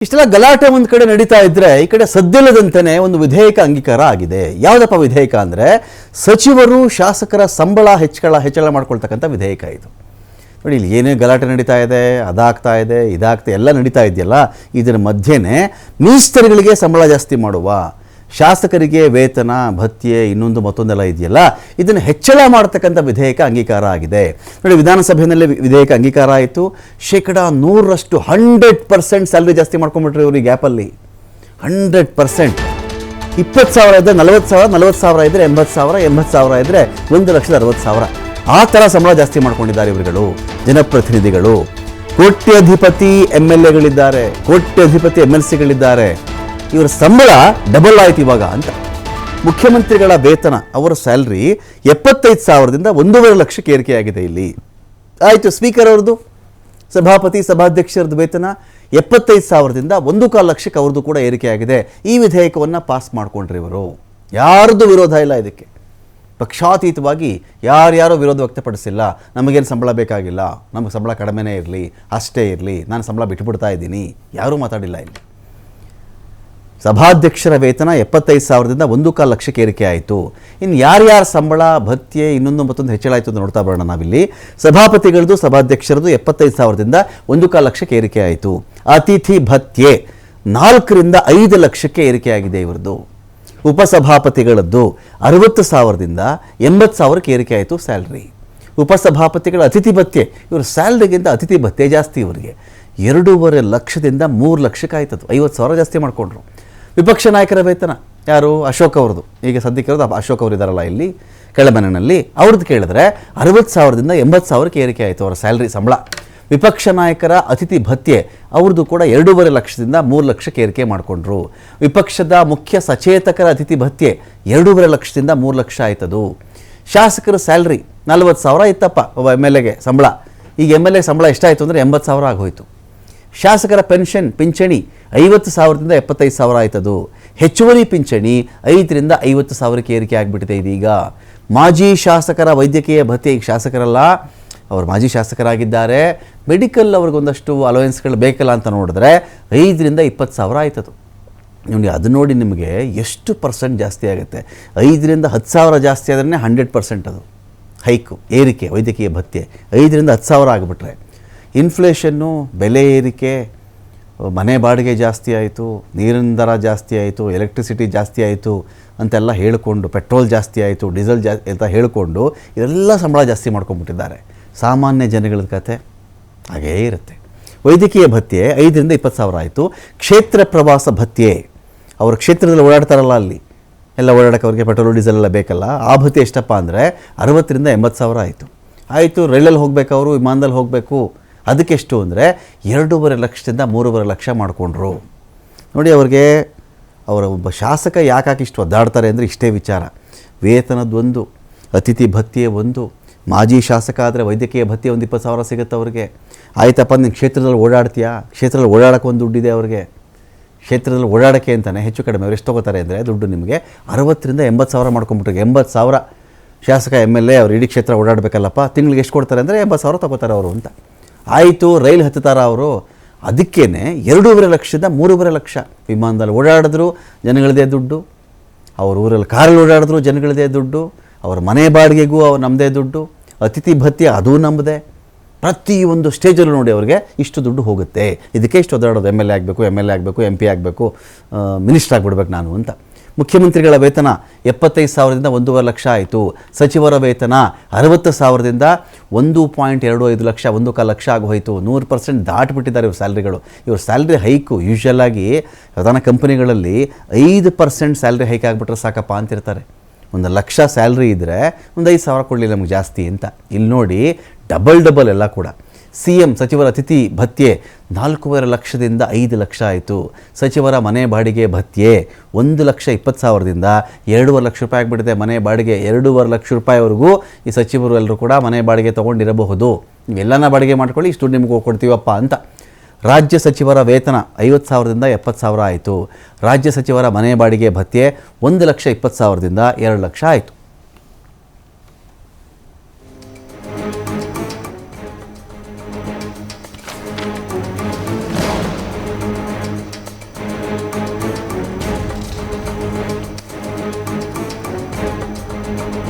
ಇಷ್ಟೆಲ್ಲ ಗಲಾಟೆ ಒಂದು ಕಡೆ ನಡೀತಾ ಇದ್ರೆ ಈ ಕಡೆ ಸದ್ದಿಲ್ಲದಂತೆಯೇ ಒಂದು ವಿಧೇಯಕ ಅಂಗೀಕಾರ ಆಗಿದೆ. ಯಾವುದಪ್ಪ ವಿಧೇಯಕ ಅಂದರೆ ಸಚಿವರು ಶಾಸಕರ ಸಂಬಳ ಹೆಚ್ಚಳ ಮಾಡ್ಕೊಳ್ತಕ್ಕಂಥ ವಿಧೇಯಕ ಇದು. ನೋಡಿ, ಇಲ್ಲಿ ಏನೇ ಗಲಾಟೆ ನಡೀತಾ ಇದೆ, ಅದಾಗ್ತಾ ಇದೆ, ಇದಾಗ್ತಾ ಎಲ್ಲ ನಡೀತಾ ಇದೆಯಲ್ಲ, ಇದರ ಮಧ್ಯೆನೇ ಮಿನಿಸ್ಟರ್ಗಳಿಗೆ ಸಂಬಳ ಜಾಸ್ತಿ ಮಾಡುವ, ಶಾಸಕರಿಗೆ ವೇತನ ಭತ್ಯೆ ಇನ್ನೊಂದು ಮತ್ತೊಂದೆಲ್ಲ ಇದೆಯಲ್ಲ, ಇದನ್ನು ಹೆಚ್ಚಳ ಮಾಡತಕ್ಕಂಥ ವಿಧೇಯಕ ಅಂಗೀಕಾರ ಆಗಿದೆ. ನೋಡಿ, ವಿಧಾನಸಭೆಯಲ್ಲಿ ವಿಧೇಯಕ ಅಂಗೀಕಾರ ಆಯಿತು. 100% 100% ಸ್ಯಾಲ್ರಿ ಜಾಸ್ತಿ ಮಾಡ್ಕೊಂಡ್ಬಿಟ್ರೆ ಇವರು ಈ ಗ್ಯಾಪಲ್ಲಿ 100%. 20,000 ಇದ್ದರೆ 40,000, 40,000 ಇದ್ದರೆ 80,000, 80,000 ಇದ್ದರೆ 1,60,000. ಆ ಥರ ಸಂಬಳ ಜಾಸ್ತಿ ಮಾಡ್ಕೊಂಡಿದ್ದಾರೆ ಇವರುಗಳು, ಜನಪ್ರತಿನಿಧಿಗಳು. ಕೋಟ್ಯಧಿಪತಿ MLAಗಳಿದ್ದಾರೆ, ಕೋಟ್ಯಧಿಪತಿ MLCಗಳಿದ್ದಾರೆ. ಇವರ ಸಂಬಳ ಡಬಲ್ ಆಯ್ತು ಇವಾಗ ಅಂತ. ಮುಖ್ಯಮಂತ್ರಿಗಳ ವೇತನ, ಅವರ ಸ್ಯಾಲ್ರಿ 75,000ದಿಂದ 1.5 ಲಕ್ಷಕ್ಕೆ ಏರಿಕೆಯಾಗಿದೆ ಇಲ್ಲಿ. ಆಯಿತು, ಸ್ಪೀಕರ್ ಅವ್ರದ್ದು, ಸಭಾಪತಿ ಸಭಾಧ್ಯಕ್ಷರದ್ದು ವೇತನ 75,000ದಿಂದ 1.25 ಲಕ್ಷಕ್ಕೆ ಅವ್ರದ್ದು ಕೂಡ ಏರಿಕೆಯಾಗಿದೆ. ಈ ವಿಧೇಯಕವನ್ನು ಪಾಸ್ ಮಾಡಿಕೊಂಡ್ರಿ ಇವರು. ಯಾರದ್ದು ವಿರೋಧ ಇಲ್ಲ ಇದಕ್ಕೆ. ಪಕ್ಷಾತೀತವಾಗಿ ಯಾರ್ಯಾರೋ ವಿರೋಧ ವ್ಯಕ್ತಪಡಿಸಿಲ್ಲ. ನಮಗೇನು ಸಂಬಳ ಬೇಕಾಗಿಲ್ಲ, ನಮಗೆ ಸಂಬಳ ಕಡಿಮೆನೇ ಇರಲಿ, ಅಷ್ಟೇ ಇರಲಿ, ನಾನು ಸಂಬಳ ಬಿಟ್ಟುಬಿಡ್ತಾ ಇದ್ದೀನಿ, ಯಾರೂ ಮಾತಾಡಿಲ್ಲ ಇಲ್ಲಿ. ಸಭಾಧ್ಯಕ್ಷರ ವೇತನ 75,000ದಿಂದ 1.25 ಲಕ್ಷಕ್ಕೆ ಏರಿಕೆ ಆಯಿತು. ಇನ್ನು ಯಾರ್ಯಾರ ಸಂಬಳ ಭತ್ಯೆ ಇನ್ನೊಂದು ಮತ್ತೊಂದು ಹೆಚ್ಚಳ ಆಯಿತು ಅಂತ ನೋಡ್ತಾ ಬರೋಣ ನಾವಿಲ್ಲಿ. ಸಭಾಪತಿಗಳದ್ದು ಸಭಾಧ್ಯಕ್ಷರದ್ದು 75,000ದಿಂದ 1.25 ಲಕ್ಷಕ್ಕೆ ಏರಿಕೆ ಆಯಿತು. ಅತಿಥಿ ಭತ್ಯೆ 4ರಿಂದ 5 ಲಕ್ಷಕ್ಕೆ ಏರಿಕೆಯಾಗಿದೆ ಇವರದ್ದು. ಉಪಸಭಾಪತಿಗಳದ್ದು 60,000ದಿಂದ 80,000ಕ್ಕೆ ಏರಿಕೆ ಆಯಿತು ಸ್ಯಾಲ್ರಿ. ಉಪಸಭಾಪತಿಗಳ ಅತಿಥಿ ಭತ್ಯೆ, ಇವರು ಸ್ಯಾಲ್ರಿಗಿಂತ ಅತಿಥಿ ಭತ್ಯೆ ಜಾಸ್ತಿ ಇವರಿಗೆ. 2.5 ಲಕ್ಷದಿಂದ 3 ಲಕ್ಷಕ್ಕೆ ಆಯ್ತದು, 50,000 ಜಾಸ್ತಿ ಮಾಡಿಕೊಂಡ್ರು. ವಿಪಕ್ಷ ನಾಯಕರ ವೇತನ ಯಾರು? ಅಶೋಕ್ ಅವ್ರದ್ದು, ಈಗ ಸದ್ಯಕ್ಕೆ ಇರೋದು ಅಶೋಕ್ ಅವರು ಇದ್ದಾರಲ್ಲ ಇಲ್ಲಿ ಕೆಳಮನೆಯಲ್ಲಿ, ಅವ್ರದ್ದು ಕೇಳಿದ್ರೆ 60,000ದಿಂದ 80,000ಕ್ಕೆ ಏರಿಕೆ ಆಯಿತು ಅವರ ಸ್ಯಾಲ್ರಿ ಸಂಬಳ. ವಿಪಕ್ಷ ನಾಯಕರ ಅತಿಥಿ ಭತ್ಯೆ ಅವ್ರದ್ದು ಕೂಡ 2.5 ಲಕ್ಷದಿಂದ 3 ಲಕ್ಷಕ್ಕೆ ಏರಿಕೆ ಮಾಡಿಕೊಂಡ್ರು. ವಿಪಕ್ಷದ ಮುಖ್ಯ ಸಚೇತಕರ ಅತಿಥಿ ಭತ್ಯೆ 2.5 ಲಕ್ಷದಿಂದ 3 ಲಕ್ಷ ಆಯ್ತದು. ಶಾಸಕರ ಸ್ಯಾಲ್ರಿ 40,000 ಇತ್ತಪ್ಪ ಒಬ್ಬ MLAಗೆ ಸಂಬಳ. ಈಗ MLA ಸಂಬಳ ಎಷ್ಟಾಯಿತು ಅಂದರೆ 80,000 ಆಗೋಯ್ತು. ಶಾಸಕರ ಪಿಂಚಣಿ 50,000ದಿಂದ 75,000 ಆಯ್ತದು. ಹೆಚ್ಚುವರಿ ಪಿಂಚಣಿ 5ರಿಂದ 50,000ಕ್ಕೆ ಏರಿಕೆ ಆಗಿಬಿಟ್ಟಿದೆ ಇದೀಗ. ಮಾಜಿ ಶಾಸಕರ ವೈದ್ಯಕೀಯ ಭತ್ಯೆ, ಈಗ ಶಾಸಕರಲ್ಲ, ಅವರು ಮಾಜಿ ಶಾಸಕರಾಗಿದ್ದಾರೆ, ಮೆಡಿಕಲ್ ಅವ್ರಿಗೊಂದಷ್ಟು ಅಲೋವೆನ್ಸ್ಗಳು ಬೇಕಲ್ಲ ಅಂತ ನೋಡಿದ್ರೆ 5ರಿಂದ 20,000 ಆಯ್ತದು. ನೋಡಿ, ಅದು ನೋಡಿ ನಿಮಗೆ ಎಷ್ಟು % ಜಾಸ್ತಿ ಆಗುತ್ತೆ. 5ರಿಂದ 10,000 ಜಾಸ್ತಿ ಆದ್ರೇ 100% ಅದು ಹೈಕು, ಏರಿಕೆ ವೈದ್ಯಕೀಯ ಭತ್ಯೆ. 5ರಿಂದ 10,000 ಆಗಿಬಿಟ್ರೆ ಇನ್ಫ್ಲೇಷನ್ನು, ಬೆಲೆ ಏರಿಕೆ, ಮನೆ ಬಾಡಿಗೆ ಜಾಸ್ತಿ ಆಯಿತು, ನೀರಿನ ದರ ಜಾಸ್ತಿ ಆಯಿತು, ಎಲೆಕ್ಟ್ರಿಸಿಟಿ ಜಾಸ್ತಿ ಆಯಿತು ಅಂತೆಲ್ಲ ಹೇಳಿಕೊಂಡು, ಪೆಟ್ರೋಲ್ ಜಾಸ್ತಿ ಆಯಿತು, ಡೀಸೆಲ್ ಅಂತ ಹೇಳಿಕೊಂಡು ಇವೆಲ್ಲ ಸಂಬಳ ಜಾಸ್ತಿ ಮಾಡ್ಕೊಂಡ್ಬಿಟ್ಟಿದ್ದಾರೆ. ಸಾಮಾನ್ಯ ಜನಗಳ ಕತೆ ಹಾಗೇ ಇರುತ್ತೆ. ವೈದ್ಯಕೀಯ ಭತ್ಯೆ 5ರಿಂದ 20,000 ಆಯಿತು. ಕ್ಷೇತ್ರ ಪ್ರವಾಸ ಭತ್ಯೆ, ಅವ್ರ ಕ್ಷೇತ್ರದಲ್ಲಿ ಓಡಾಡ್ತಾರಲ್ಲ, ಅಲ್ಲಿ ಎಲ್ಲ ಓಡಾಡೋಕ್ಕೆ ಅವ್ರಿಗೆ ಪೆಟ್ರೋಲು ಡೀಸೆಲ್ ಎಲ್ಲ ಬೇಕಲ್ಲ, ಆ ಭತ್ಯೆ ಎಷ್ಟಪ್ಪ ಅಂದರೆ 60ರಿಂದ 80,000 ಆಯಿತು. ರೈಲಲ್ಲಿ ಹೋಗಬೇಕು, ಅವರು ವಿಮಾನದಲ್ಲಿ ಹೋಗಬೇಕು, ಅದಕ್ಕೆಷ್ಟು ಅಂದರೆ 2.5 ಲಕ್ಷದಿಂದ 3.5 ಲಕ್ಷ ಮಾಡಿಕೊಂಡ್ರು. ನೋಡಿ, ಅವ್ರಿಗೆ ಅವರ ಒಬ್ಬ ಶಾಸಕ ಯಾಕೆ ಇಷ್ಟು ಒದ್ದಾಡ್ತಾರೆ ಅಂದರೆ ಇಷ್ಟೇ ವಿಚಾರ. ವೇತನದೊಂದು, ಅತಿಥಿ ಭತ್ಯೆ ಒಂದು, ಮಾಜಿ ಶಾಸಕ ಆದರೆ ವೈದ್ಯಕೀಯ ಭತ್ಯೆ ಒಂದು 20,000 ಸಿಗುತ್ತೆ ಅವ್ರಿಗೆ. ಆಯ್ತಪ್ಪ, ನೀನು ಕ್ಷೇತ್ರದಲ್ಲಿ ಓಡಾಡ್ತೀಯಾ, ಕ್ಷೇತ್ರದಲ್ಲಿ ಓಡಾಡೋಕ್ಕೆ ಒಂದು ದುಡ್ಡಿದೆ ಅವ್ರಿಗೆ. ಕ್ಷೇತ್ರದಲ್ಲಿ ಓಡಾಡೋಕ್ಕೆ ಅಂತಲೇ ಹೆಚ್ಚು ಕಡಿಮೆ ಅವ್ರು ಎಷ್ಟು ತೊಗೋತಾರೆ ಅಂದರೆ ದುಡ್ಡು ನಿಮಗೆ 60ರಿಂದ 80,000 ಮಾಡ್ಕೊಂಬಿಟ್ರು. 80,000 ಶಾಸಕ MLA ಅವ್ರು ಇಡೀ ಕ್ಷೇತ್ರ ಓಡಾಡಬೇಕಲ್ಲಪ್ಪ, ತಿಂಗಳಿಗೆ ಎಷ್ಟು ಕೊಡ್ತಾರೆ ಅಂದರೆ 80,000 ತೊಗೋತಾರೆ ಅವರು ಅಂತ. ಆಯಿತು, ರೈಲು ಹತ್ತುತ್ತಾರ ಅವರು, ಅದಕ್ಕೇ 2.5 ಲಕ್ಷದಿಂದ 3.5 ಲಕ್ಷ. ವಿಮಾನದಲ್ಲಿ ಓಡಾಡಿದ್ರು ಜನಗಳದೇ ದುಡ್ಡು, ಅವ್ರ ಊರಲ್ಲಿ ಕಾರಲ್ಲಿ ಓಡಾಡಿದ್ರು ಜನಗಳದೇ ದುಡ್ಡು, ಅವ್ರ ಮನೆ ಬಾಡಿಗೆಗೂ ಅವ್ರು ನಮ್ಮದೇ ದುಡ್ಡು, ಅತಿಥಿ ಭತ್ಯೆ ಅದೂ ನಮ್ಮದೇ. ಪ್ರತಿಯೊಂದು ಸ್ಟೇಜಲ್ಲೂ ನೋಡಿ ಅವ್ರಿಗೆ ಇಷ್ಟು ದುಡ್ಡು ಹೋಗುತ್ತೆ. ಇದಕ್ಕೆ ಇಷ್ಟು ಒದ್ದಾಡೋದು, MLA ಆಗಬೇಕು, MLA ಆಗಬೇಕು, MP ಆಗಬೇಕು, ಮಿನಿಸ್ಟರ್ ಆಗಿಬಿಡ್ಬೇಕು ನಾನು ಅಂತ. ಮುಖ್ಯಮಂತ್ರಿಗಳ ವೇತನ 75,000ದಿಂದ 1.5 ಲಕ್ಷ ಆಯಿತು. ಸಚಿವರ ವೇತನ 60,000ದಿಂದ 1.25 ಲಕ್ಷ, 1.25 ಲಕ್ಷ ಆಗೋಯಿತು. 100% ದಾಟಿಬಿಟ್ಟಿದ್ದಾರೆ ಇವ್ರ ಸ್ಯಾಲ್ರಿಗಳು. ಇವ್ರ ಸ್ಯಾಲ್ರಿ ಹೈಕು ಯೂಶ್ವಲಾಗಿ ಪ್ರಧಾನ ಕಂಪನಿಗಳಲ್ಲಿ 5% ಸ್ಯಾಲ್ರಿ ಹೈಕ್ ಆಗಿಬಿಟ್ರೆ ಸಾಕಪ್ಪ ಅಂತಿರ್ತಾರೆ. 1 ಲಕ್ಷ ಸ್ಯಾಲ್ರಿ ಇದ್ದರೆ ಒಂದು 5,000 ಕೊಡಲಿ ನಮಗೆ ಜಾಸ್ತಿ ಅಂತ. ಇಲ್ಲಿ ನೋಡಿ, ಡಬಲ್ ಎಲ್ಲ ಕೂಡ. CM ಸಚಿವರ ಅತಿಥಿ ಭತ್ಯೆ 4.5 ಲಕ್ಷದಿಂದ 5 ಲಕ್ಷ ಆಯಿತು. ಸಚಿವರ ಮನೆ ಬಾಡಿಗೆ ಭತ್ಯೆ 1,20,000ದಿಂದ 2.5 ಲಕ್ಷ ರೂಪಾಯಿ ಆಗಿಬಿಟ್ಟಿದೆ. ಮನೆ ಬಾಡಿಗೆ 2.5 ಲಕ್ಷ ರೂಪಾಯಿವರೆಗೂ ಈ ಸಚಿವರು ಎಲ್ಲರೂ ಕೂಡ ಮನೆ ಬಾಡಿಗೆ ತೊಗೊಂಡಿರಬಹುದು. ನೀವೆಲ್ಲನ ಬಾಡಿಗೆ ಮಾಡ್ಕೊಳ್ಳಿ, ಇಷ್ಟು ನಿಮಗೆ ಕೊಡ್ತೀವಪ್ಪ ಅಂತ. ರಾಜ್ಯ ಸಚಿವರ ವೇತನ 50,000ದಿಂದ 70,000 ಆಯಿತು. ರಾಜ್ಯ ಸಚಿವರ ಮನೆ ಬಾಡಿಗೆ ಭತ್ಯೆ 1,20,000ದಿಂದ 2 ಲಕ್ಷ ಆಯಿತು.